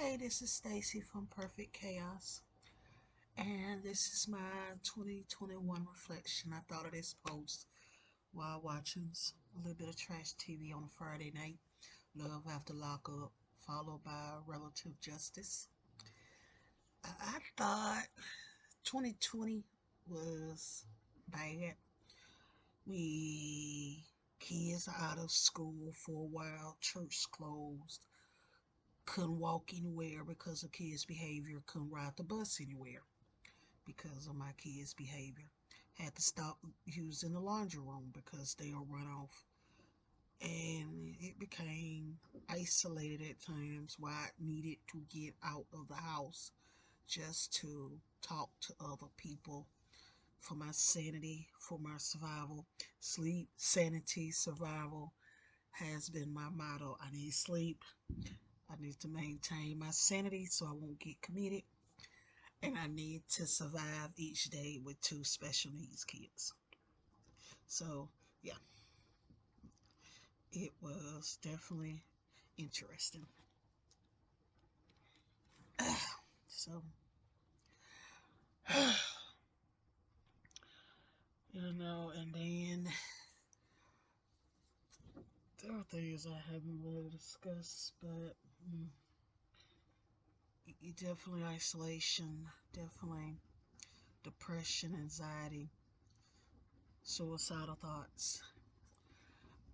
Hey, this is Stacie from Perfect Chaos, and this is my 2021 reflection. I thought of this post while watching a little bit of trash TV on a Friday night. Love after lockup, followed by relative justice. I thought 2020 was bad. We kids are out of school for a while, church closed, couldn't walk anywhere because of kids' behavior, couldn't ride the bus anywhere because of my kids' behavior. Had to stop using the laundry room because they'll run off. And it became isolated at times where I needed to get out of the house just to talk to other people for my sanity, for my survival. Sleep, sanity, survival has been my motto. I need sleep. I need to maintain my sanity so I won't get committed. And I need to survive each day with two special needs kids. So, yeah, it was definitely interesting. So, and then there are things I haven't really discussed, but definitely isolation, definitely depression, anxiety, suicidal thoughts.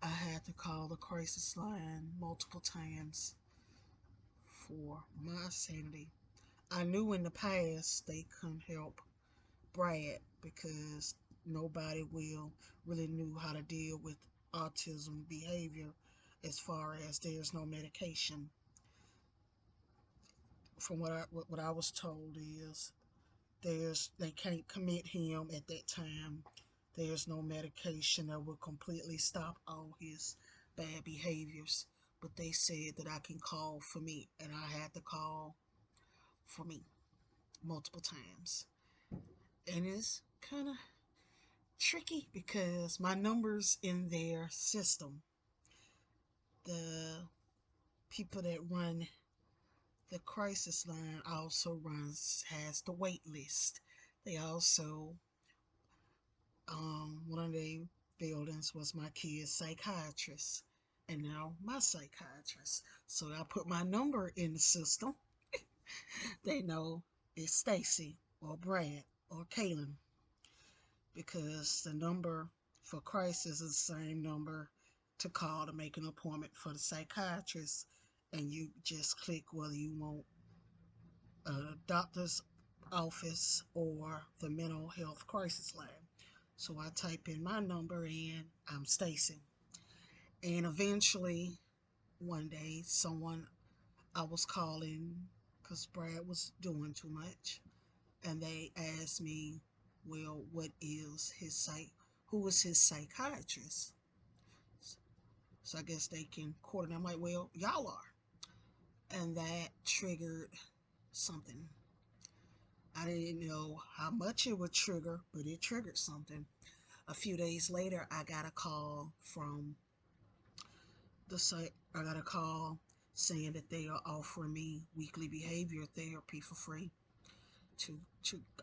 I had to call the crisis line multiple times for my sanity. I knew in the past they couldn't help Brad because nobody will really knew how to deal with autism behavior as far as there's no medication. From what I was told is they can't commit him at that time. There's no medication that will completely stop all his bad behaviors. But they said that I can call for me, and I had to call for me multiple times. And it's kind of tricky because my numbers in their system, the people that run the crisis line also has the wait list. They also one of the buildings was my kid's psychiatrist and now my psychiatrist. So I put my number in the system. They know it's Stacie or Brad or Kaylin because the number for crisis is the same number to call to make an appointment for the psychiatrist, and you just click whether you want a doctor's office or the mental health crisis line. So I type in my number and I'm Stacie. And eventually, one day, someone I was calling because Brad was doing too much, and they asked me, "Well, what is his Who is his psychiatrist?" So I guess they can coordinate. I'm like, "Well, y'all are," and that triggered something. I didn't know how much it would trigger, but it triggered something. A few days later, I got a call from the site. I got a call saying that they are offering me weekly behavior therapy for free to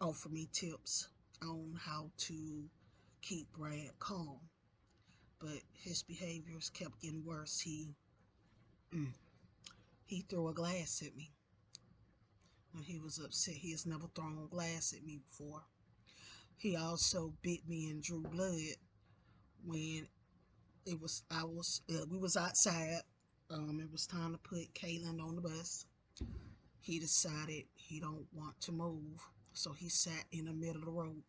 offer me tips on how to keep Brad calm. But his behaviors kept getting worse. Mm, he threw a glass at me when he was upset. He has never thrown glass at me before. He also bit me and drew blood when we was outside. It was time to put Kaylin on the bus. He decided he don't want to move, so he sat in the middle of the road.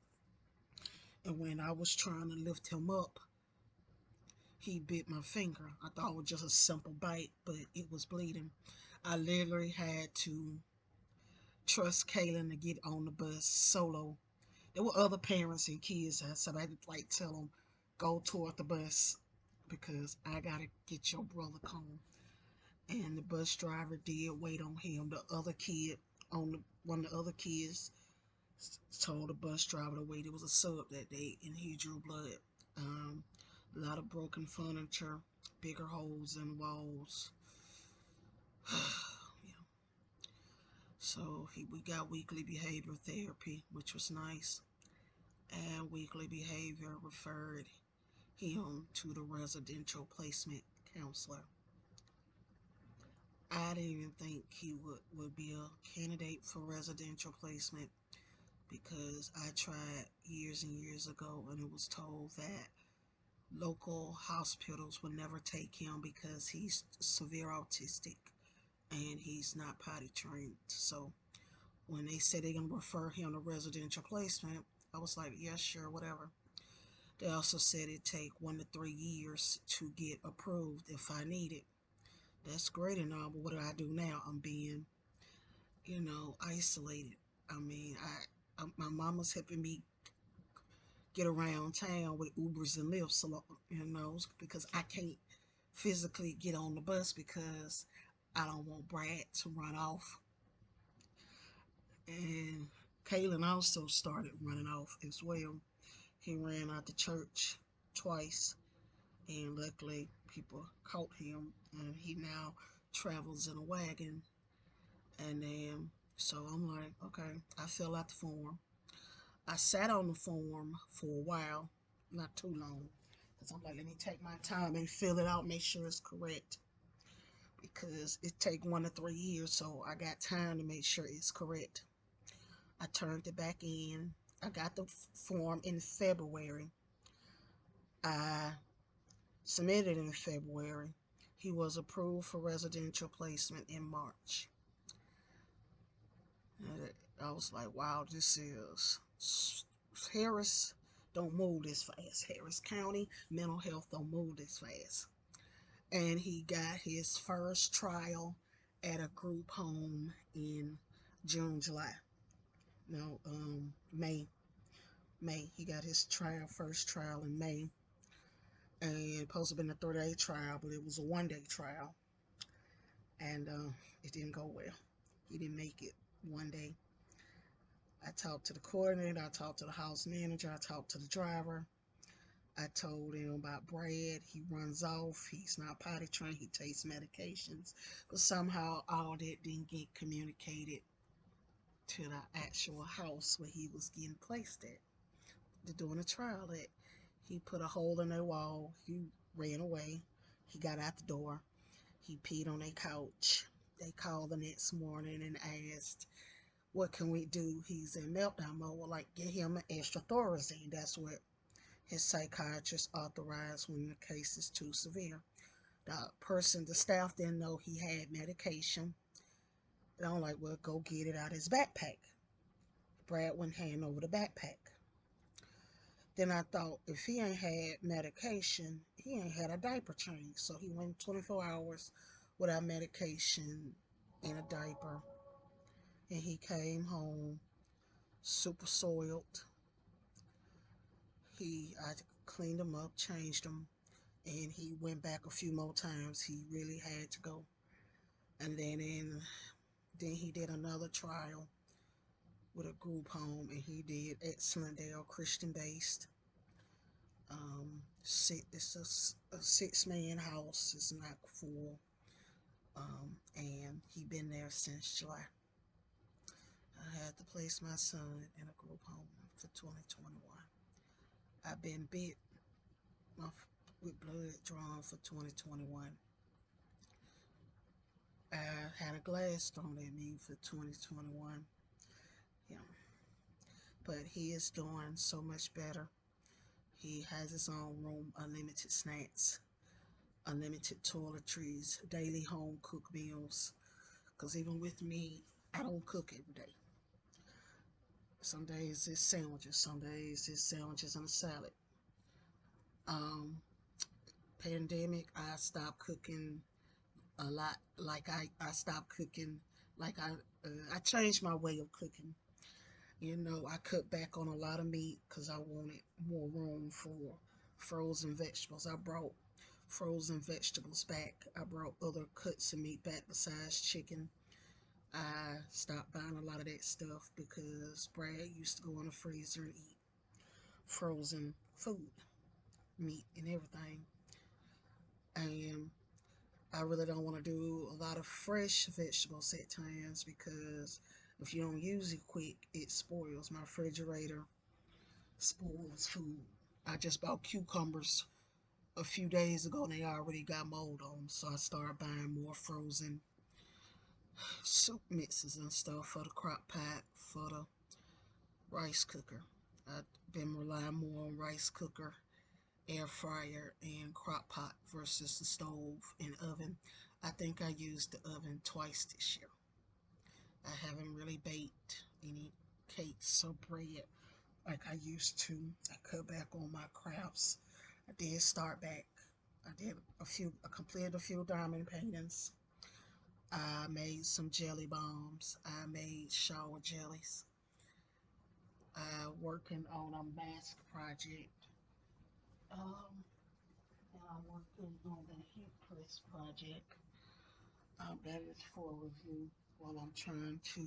And when I was trying to lift him up, he bit my finger. I thought it was just a simple bite, but it was bleeding. I literally had to trust Kaylin to get on the bus solo. There were other parents and kids, so I had to like tell them, go toward the bus because I gotta get your brother home. And the bus driver did wait on him. The other kid one of the other kids told the bus driver to wait. It was a sub that day, and he drew blood. A lot of broken furniture, bigger holes in walls. Yeah. So we got weekly behavior therapy, which was nice. And weekly behavior referred him to the residential placement counselor. I didn't even think he would be a candidate for residential placement because I tried years and years ago and it was told that local hospitals would never take him because he's severe autistic and he's not potty trained. So when they said they're going to refer him to residential placement, I was like, yeah, sure, whatever. They also said it'd take 1 to 3 years to get approved if I need it. That's great and all, but what do I do now? I'm being, isolated. I mean, my mama's helping me get around town with Ubers and Lyfts, because I can't physically get on the bus because I don't want Brad to run off. And Kaylin also started running off as well. He ran out the church twice, and luckily people caught him, and he now travels in a wagon. And then, so I'm like, okay, I fill out the form. I sat on the form for a while, not too long, because I'm like, let me take my time and fill it out, make sure it's correct. Because it take 1 to 3 years, so I got time to make sure it's correct. I turned it back in. I got the form in February. I submitted in February. He was approved for residential placement in March. And I was like, wow, this is Harris don't move this fast. Harris County mental health don't move this fast. And he got his first trial at a group home in June, July. No, May. May. He got his first trial in May. And it supposed to have been a 3-day trial, but it was a 1-day trial. And it didn't go well. He didn't make it 1 day. I talked to the coordinator, I talked to the house manager, I talked to the driver. I told him about Brad. He runs off. He's not potty trained. He takes medications. But somehow all that didn't get communicated to the actual house where he was getting placed at. They're doing a trial at. He put a hole in their wall. He ran away. He got out the door. He peed on their couch. They called the next morning and asked, what can we do? He's in meltdown mode. Well, like, get him an extra Thorazine. That's what his psychiatrist authorized when the case is too severe. The staff didn't know he had medication. And I'm like, well, go get it out of his backpack. Brad wouldn't hand over the backpack. Then I thought, if he ain't had medication, he ain't had a diaper change. So he went 24 hours without medication in a diaper. And he came home super soiled. I cleaned him up, changed him, and he went back a few more times. He really had to go. And then he did another trial with a group home, and he did excellent. They are Christian based. It's a 6-man house. It's not full. And he been there since July. I had to place my son in a group home for 2021. I've been bit with blood drawn for 2021. I had a glass thrown at me for 2021. Yeah. But he is doing so much better. He has his own room, unlimited snacks, unlimited toiletries, daily home cooked meals. Because even with me, I don't cook every day. Some days it's sandwiches, some days it's sandwiches and a salad. Um, Pandemic, I stopped cooking a lot. Like I stopped cooking. I changed my way of cooking. I cut back on a lot of meat because I wanted more room for frozen vegetables. I brought frozen vegetables back. I brought other cuts of meat back besides chicken. I stopped buying a lot of that stuff because Brad used to go in the freezer and eat frozen food, meat and everything. And I really don't want to do a lot of fresh vegetables at times because If you don't use it quick, it spoils. My refrigerator spoils food. I just bought cucumbers a few days ago and they already got mold on them. So I started buying more frozen soup mixes and stuff for the crock pot, for the rice cooker. I've been relying more on rice cooker, air fryer, and crock pot versus the stove and oven. I think I used the oven twice this year. I haven't really baked any cakes or bread like I used to. I cut back on my crafts. I did start back. I completed a few diamond paintings. I made some jelly bombs. I made shower jellies. I working on a mask project. Um, and I'm working on the heat press project. That is for review while I'm trying to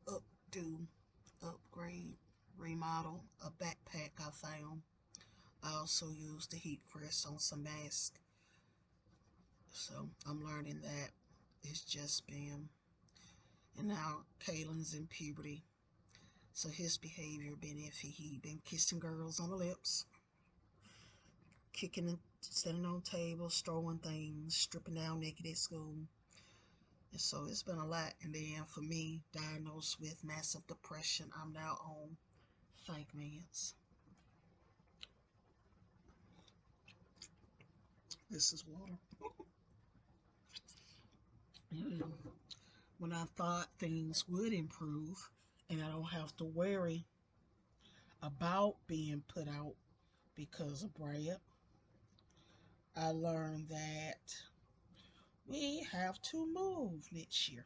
updo, upgrade, remodel a backpack I found. I also used the heat press on some masks. So I'm learning that. It's just been, and now Kalen's in puberty. So his behavior been iffy. He been kissing girls on the lips, kicking and standing on tables, throwing things, stripping down naked at school. And so it's been a lot. And then for me, diagnosed with massive depression, I'm now on psych meds. This is water. And when I thought things would improve and I don't have to worry about being put out because of Brad, I learned that we have to move next year.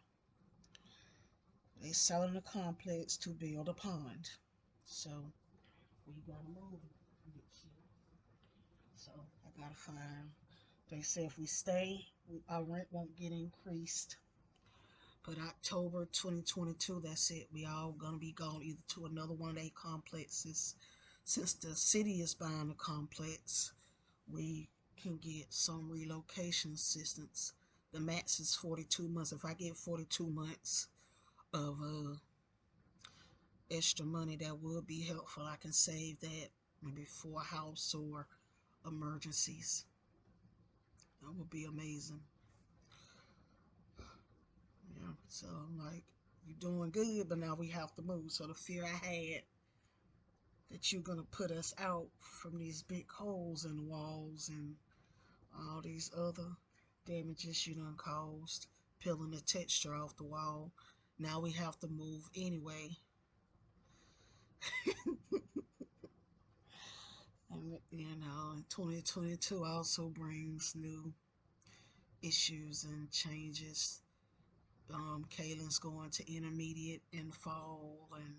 They selling the complex to build a pond. So we gotta move next year. So I gotta find. They say if we stay, our rent won't get increased. But October 2022, that's it. We all gonna be gone either to another one of their complexes. Since the city is buying the complex, we can get some relocation assistance. The max is 42 months. If I get 42 months of extra money, that would be helpful. I can save that maybe for a house or emergencies. That would be amazing. Yeah. So I'm like, you're doing good, but now we have to move. So the fear I had that you're gonna put us out from these big holes in the walls and all these other damages you done caused, peeling the texture off the wall. Now we have to move anyway. And you know, and 2022 also brings new issues and changes. Kaylin's going to intermediate in fall, and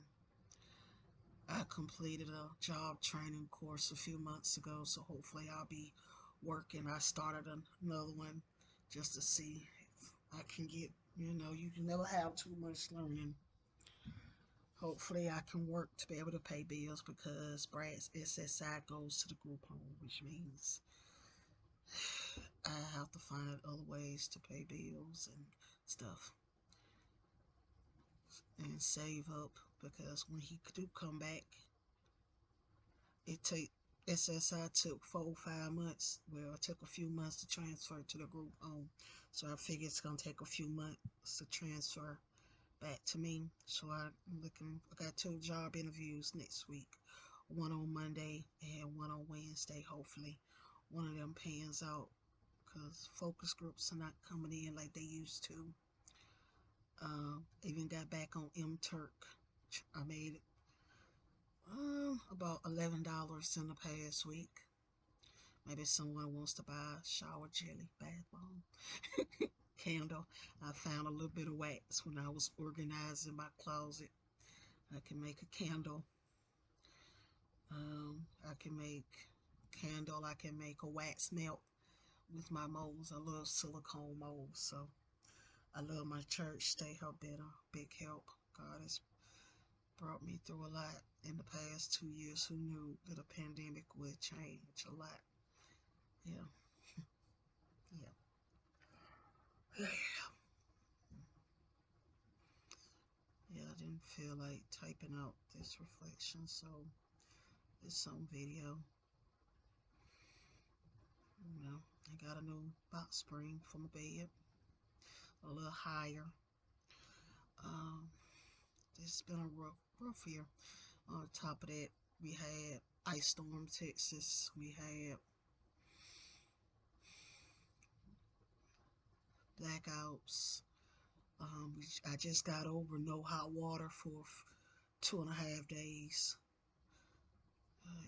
I completed a job training course a few months ago, so hopefully I'll be working. I started another one just to see if I can get, you can never have too much learning. Hopefully I can work to be able to pay bills because Brad's SSI goes to the group home, which means I have to find other ways to pay bills and stuff and save up because when he do come back, it take SSI took 4 or 5 months. Well, it took a few months to transfer to the group home, so I figure it's gonna take a few months to transfer back to me. So I'm looking. I got 2 job interviews next week, one on Monday and one on Wednesday. Hopefully, one of them pans out because focus groups are not coming in like they used to. Even got back on M Turk. I made about $11 in the past week. Maybe someone wants to buy a shower jelly, bath bomb, candle. I found a little bit of wax when I was organizing my closet. I can make a candle. I can make candle. I can make a wax melt with my molds. I love silicone molds, so I love my church. They have been a big help. God has brought me through a lot in the past 2 years. Who knew that a pandemic would change a lot? Yeah, yeah. didn't feel like typing out this reflection, so it's on video. You know, I got a new box spring for my bed, a little higher. Um, it's been a rough year. On top of that, we had ice storm Texas. We had blackouts. I just got over no hot water for 2.5 days.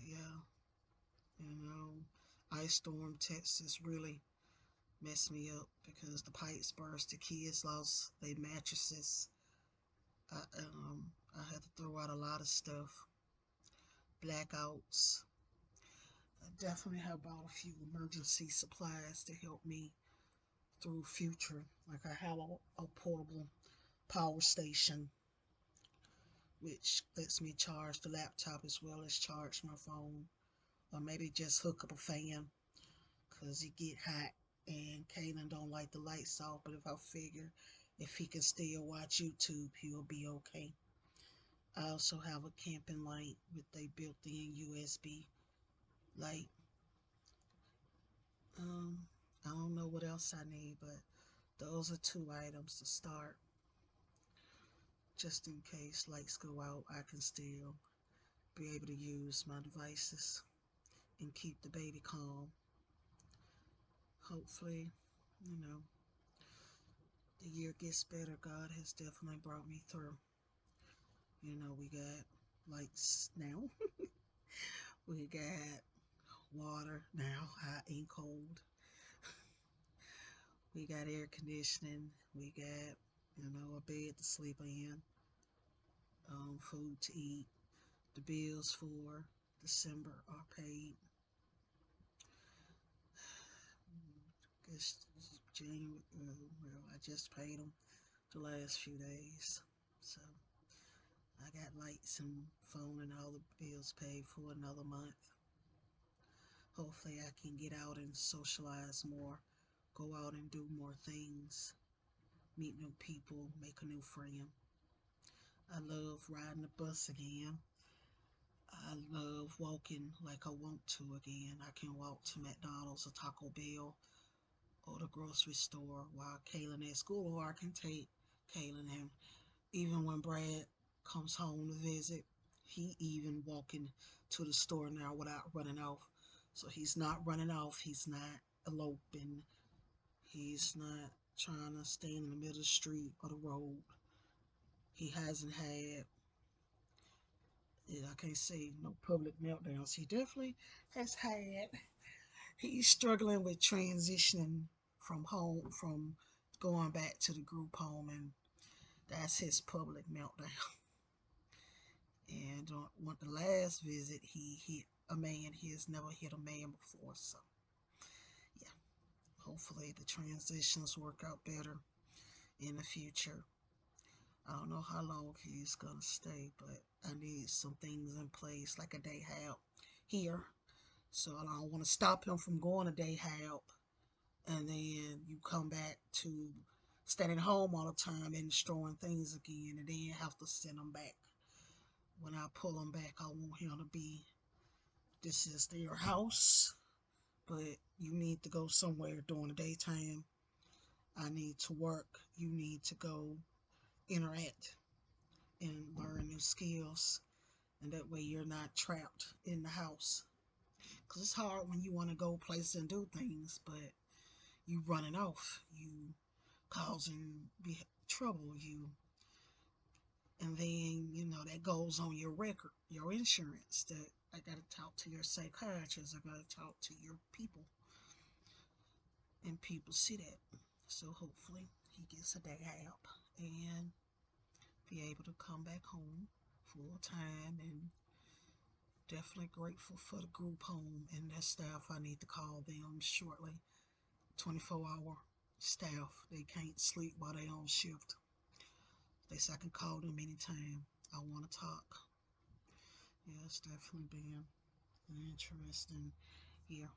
Yeah, you know, ice storm Texas really messed me up because the pipes burst. The kids lost their mattresses. I had to throw out a lot of stuff. Blackouts. I definitely have bought a few emergency supplies to help me through future. Like I have a portable power station, which lets me charge the laptop as well as charge my phone, or maybe just hook up a fan because it get hot and Kaden don't like the lights off. But if I figure if he can still watch YouTube, he'll be okay. I also have a camping light with a built-in USB light. Um, I don't know what else I need, but those are 2 items to start. Just in case lights go out, I can still be able to use my devices and keep the baby calm. Hopefully, you know, the year gets better. God has definitely brought me through. You know, we got lights now. We got water now, hot and cold. We got air conditioning. We got, a bed to sleep in, food to eat. The bills for December are paid. Guess January, well, I just paid them the last few days. So I got lights and phone and all the bills paid for another month. Hopefully I can get out and socialize more, go out and do more things, meet new people, make a new friend. I love riding the bus again. I love walking like I want to again. I can walk to McDonald's or Taco Bell or the grocery store while Kaylin at school, or I can take Kaylin. And even when Brad comes home to visit, he even walking to the store now without running off. So he's not running off. He's not eloping. He's not trying to stand in the middle of the street or the road. He hasn't had, I can't say no public meltdowns. He definitely has had. He's struggling with transitioning from home, from going back to the group home, and that's his public meltdown. And on the last visit, he hit a man. He has never hit a man before. So, yeah, hopefully the transitions work out better in the future. I don't know how long he's gonna stay, but I need some things in place, like a day help here. So I don't want to stop him from going to day help, and then you come back to staying at home all the time and destroying things again, and then have to send him back. When I pull him back, I want him to be, this is their house, but you need to go somewhere during the daytime. I need to work. You need to go interact and learn new skills. And that way you're not trapped in the house. Because it's hard when you want to go places and do things, but you running off. You causing trouble. And then, that goes on your record, your insurance. That I got to talk to your psychiatrist. I got to talk to your people. And people see that. So hopefully he gets a day out and be able to come back home full time, and definitely grateful for the group home and their staff. I need to call them shortly. 24-hour staff. They can't sleep while they on shift. They say I can call them anytime I want to talk. Yeah, it's definitely been an interesting year.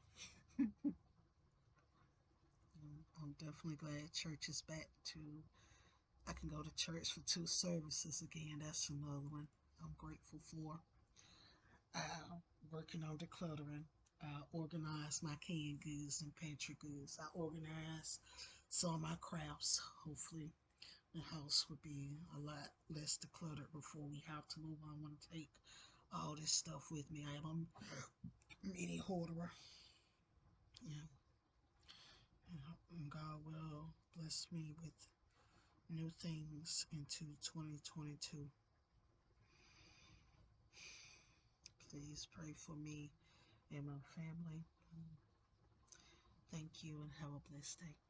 I'm definitely glad church is back to I can go to church for 2 services again. That's another one I'm grateful for. Uh, Working on decluttering. I organize my canned goods and pantry goods. I organize some of my crafts. Hopefully, the house would be a lot less decluttered before we have to move. I want to take all this stuff with me. I am a mini hoarder. Yeah, and God will bless me with new things into 2022. Please pray for me and my family. Thank you and have a blessed day.